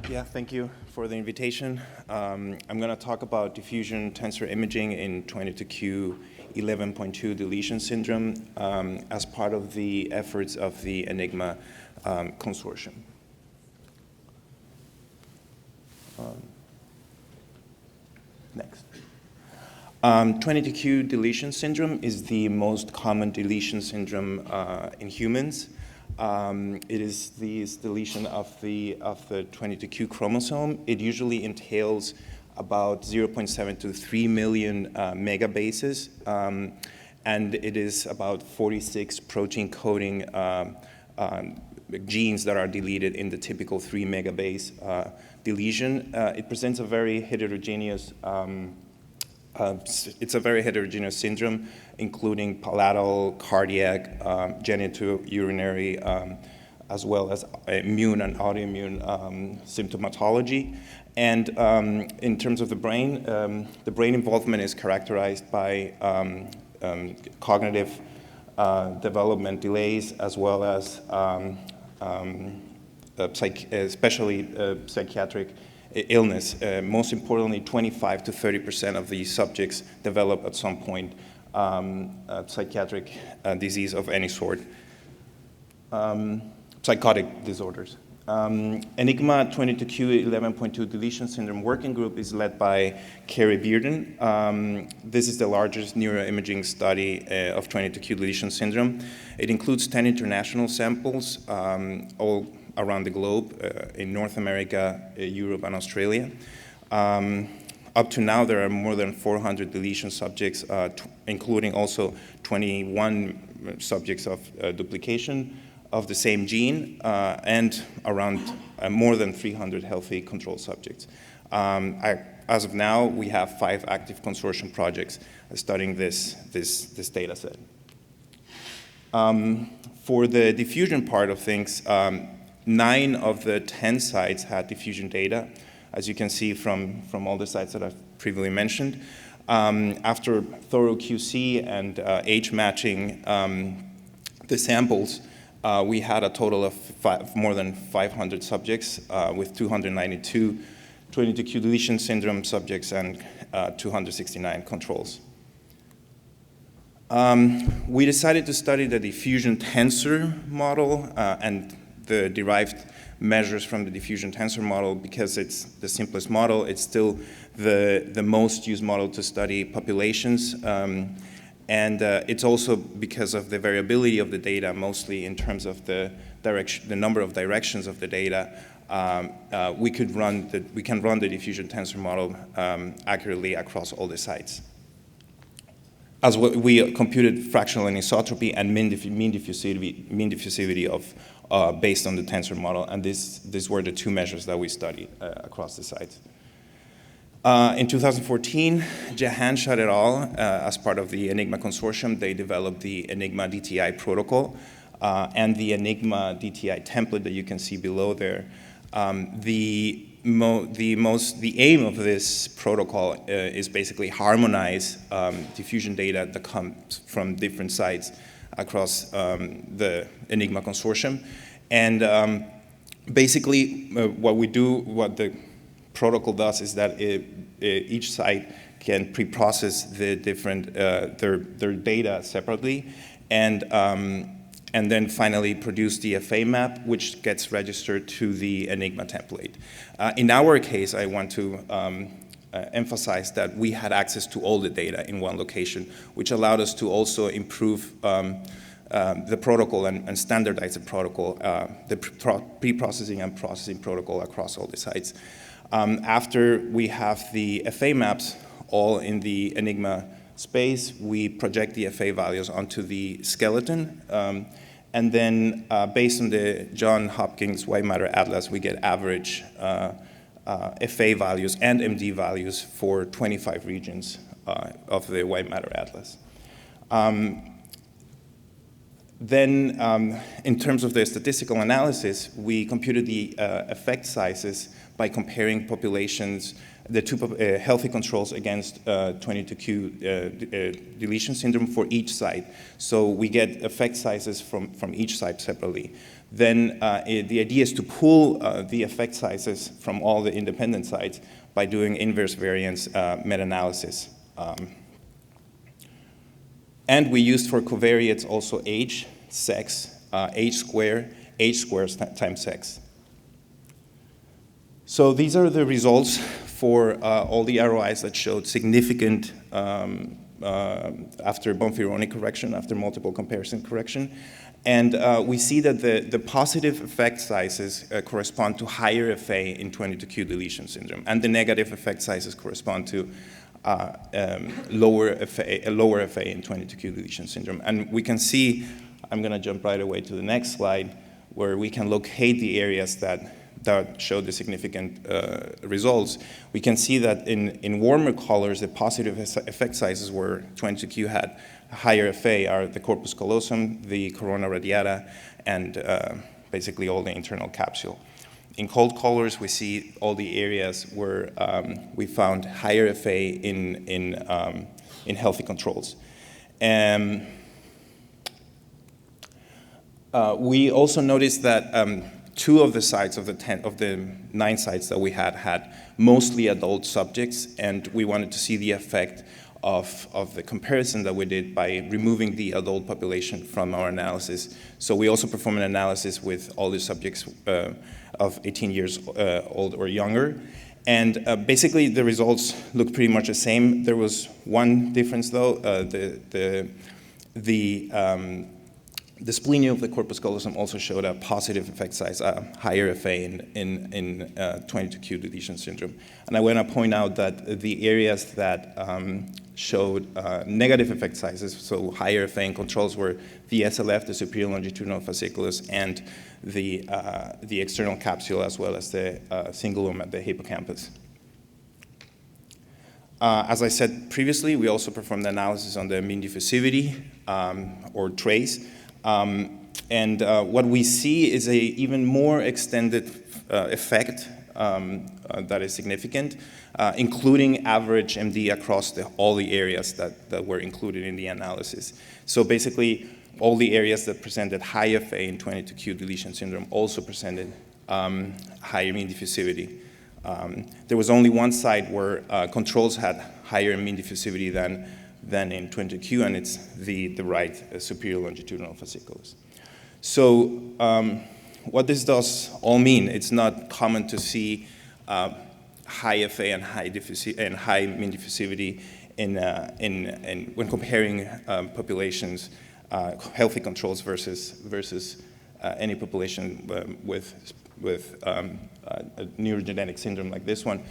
Yeah, thank you for the invitation. I'm going to talk about diffusion tensor imaging in 22q11.2 Deletion Syndrome as part of the efforts of the ENIGMA consortium. Next. 22q deletion syndrome is the most common deletion syndrome in humans. It is this deletion of the 22q chromosome. It usually entails about 0.7 to 3 million megabases, and it is about 46 protein coding genes that are deleted in the typical 3 megabase deletion. It presents a very heterogeneous it's a very heterogeneous syndrome, including palatal, cardiac, genitourinary, as well as immune and autoimmune symptomatology. And in terms of the brain involvement is characterized by cognitive development delays, as well as especially psychiatric illness. Most importantly, 25 to 30% of these subjects develop at some point psychiatric disease of any sort, psychotic disorders. ENIGMA 22q11.2 Deletion Syndrome Working Group is led by Carrie Bearden. This is the largest neuroimaging study of 22q deletion syndrome. It includes 10 international samples, all around the globe, in North America, Europe, and Australia. Up to now, there are more than 400 deletion subjects, including also 21 subjects of duplication of the same gene, and around more than 300 healthy control subjects. As of now, we have 5 active consortium projects studying this data set. For the diffusion part of things, 9 of the 10 sites had diffusion data, as you can see from all the sites that I've previously mentioned. After thorough QC and age matching the samples, we had a total of more than 500 subjects with 292 22q deletion syndrome subjects and 269 controls. We decided to study the diffusion tensor model and the derived measures from the diffusion tensor model because it's the simplest model. It's still the most used model to study populations. And it's also because of the variability of the data, mostly in terms of the number of directions of the data. We can run the diffusion tensor model accurately across all the sites. As well, we computed fractional anisotropy and mean diffusivity of based on the tensor model, and these were the 2 measures that we studied across the sites. In 2014, Jahanshad et al., as part of the ENIGMA consortium, they developed the ENIGMA DTI protocol and the ENIGMA DTI template that you can see below there. The aim of this protocol is basically harmonize diffusion data that comes from different sites across the ENIGMA consortium. And basically what the protocol does is that each site can pre-process the different their data separately, and then finally produce the FA map, which gets registered to the ENIGMA template. In our case, I want to emphasize that we had access to all the data in one location, which allowed us to also improve the protocol and standardize the protocol, the pre-processing and processing protocol across all the sites. After we have the FA maps all in the ENIGMA space, we project the FA values onto the skeleton, and then based on the Johns Hopkins White Matter Atlas, we get average FA values and MD values for 25 regions of the White Matter Atlas. Then, in terms of the statistical analysis, we computed the effect sizes by comparing populations the two healthy controls against 22q deletion syndrome for each site. So we get effect sizes from each site separately. Then the idea is to pull the effect sizes from all the independent sites by doing inverse variance meta-analysis. And we used for covariates also age, sex, age squared times sex. So these are the results for all the ROIs that showed significant after Bonferroni correction, after multiple comparison correction. And we see that the positive effect sizes correspond to higher FA in 22q deletion syndrome, and the negative effect sizes correspond to lower FA in 22q deletion syndrome. And we can see, I'm going to jump right away to the next slide, where we can locate the areas that show the significant results. We can see that in warmer colors, the positive effect sizes where 22q had higher FA are the corpus callosum, the corona radiata, and basically all the internal capsule. In cold colors, we see all the areas where we found higher FA in healthy controls. We also noticed that 2 of the sites of the 9 sites that we had mostly adult subjects, and we wanted to see the effect of the comparison that we did by removing the adult population from our analysis. So we also performed an analysis with all the subjects of 18 years old or younger. And basically the results look pretty much the same. There was one difference though, the splenium of the corpus callosum also showed a positive effect size, a higher FA in 22q deletion syndrome. And I want to point out that the areas that showed negative effect sizes, so higher FA in controls, were the SLF, the superior longitudinal fasciculus, and the external capsule, as well as the cingulum at the hippocampus. As I said previously, we also performed analysis on the mean diffusivity, or trace. What we see is a even more extended effect that is significant, including average MD across all the areas that were included in the analysis. So basically, all the areas that presented high FA in 22q deletion syndrome also presented higher mean diffusivity. There was only one site where controls had higher mean diffusivity than in 22q, and it's the right superior longitudinal fasciculus. So what this does all mean, it's not common to see high FA and high mean diffusivity when comparing populations, healthy controls versus any population with a neurogenetic syndrome like this one.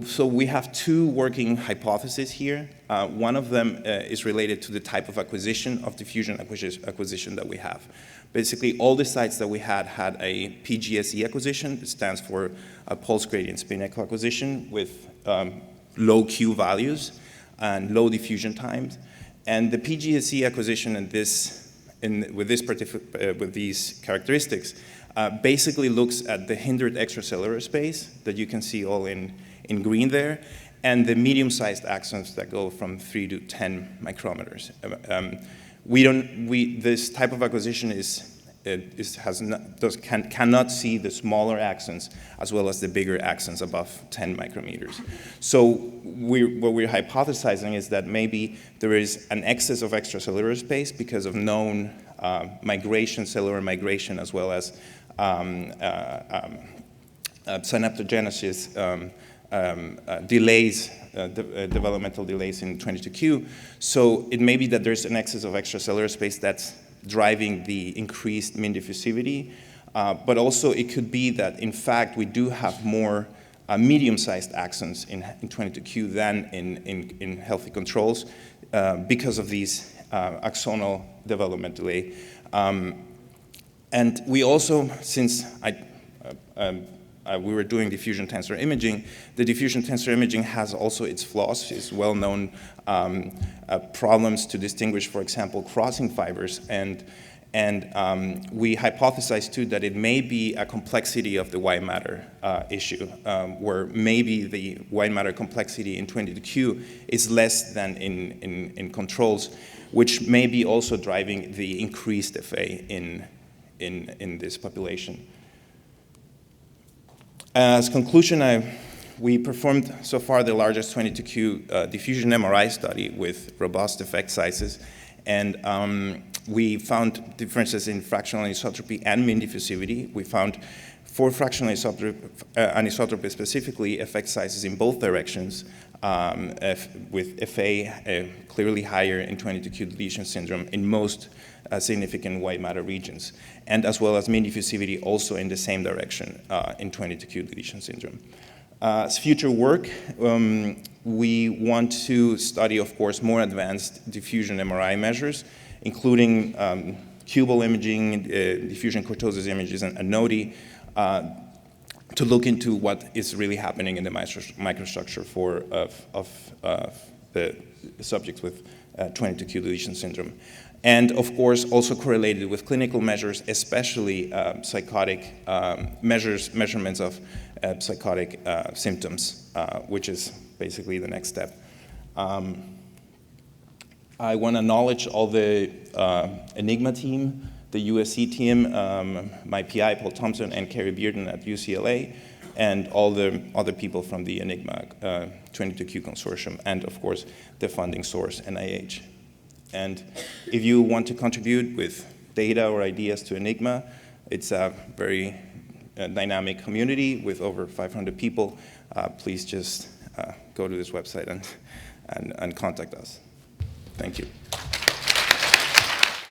So we have 2 working hypotheses here. One of them is related to the type of acquisition of diffusion acquisition that we have. Basically, all the sites that we had a PGSE acquisition. It stands for a pulse gradient spin echo acquisition with low Q values and low diffusion times. And the PGSE acquisition with these characteristics basically looks at the hindered extracellular space that you can see all in green there, and the medium-sized axons that go from 3 to 10 micrometers. This type of acquisition cannot see the smaller axons as well as the bigger axons above 10 micrometers. So what we're hypothesizing is that maybe there is an excess of extracellular space because of known cellular migration, as well as synaptogenesis delays, developmental delays in 22q. So it may be that there's an excess of extracellular space that's driving the increased mean diffusivity, but also it could be that, in fact, we do have more medium-sized axons in 22q than in healthy controls because of these axonal development delay. And we also, since we were doing diffusion tensor imaging, the diffusion tensor imaging has also its flaws. It's well-known problems to distinguish, for example, crossing fibers. And And we hypothesized too that it may be a complexity of the white matter issue, where maybe the white matter complexity in 22q is less than in controls, which may be also driving the increased FA in this population. As conclusion, we performed so far the largest 22q diffusion MRI study with robust effect sizes, and we found differences in fractional anisotropy and mean diffusivity. We found for fractional anisotropy specifically effect sizes in both directions, with FA clearly higher in 22q deletion syndrome in most significant white matter regions, and as well as mean diffusivity also in the same direction in 22q deletion syndrome. As future work, we want to study, of course, more advanced diffusion MRI measures, including cubal imaging, diffusion cortosis images, and NODI, to look into what is really happening in the microstructure of the subjects with 22q deletion syndrome. And of course, also correlated with clinical measures, especially psychotic measurements of psychotic symptoms, which is basically the next step. I want to acknowledge all the ENIGMA team, the USC team, my PI, Paul Thompson, and Carrie Bearden at UCLA, and all the other people from the ENIGMA 22q consortium, and of course, the funding source, NIH. And if you want to contribute with data or ideas to ENIGMA, it's a very dynamic community with over 500 people. Please just go to this website and contact us. Thank you.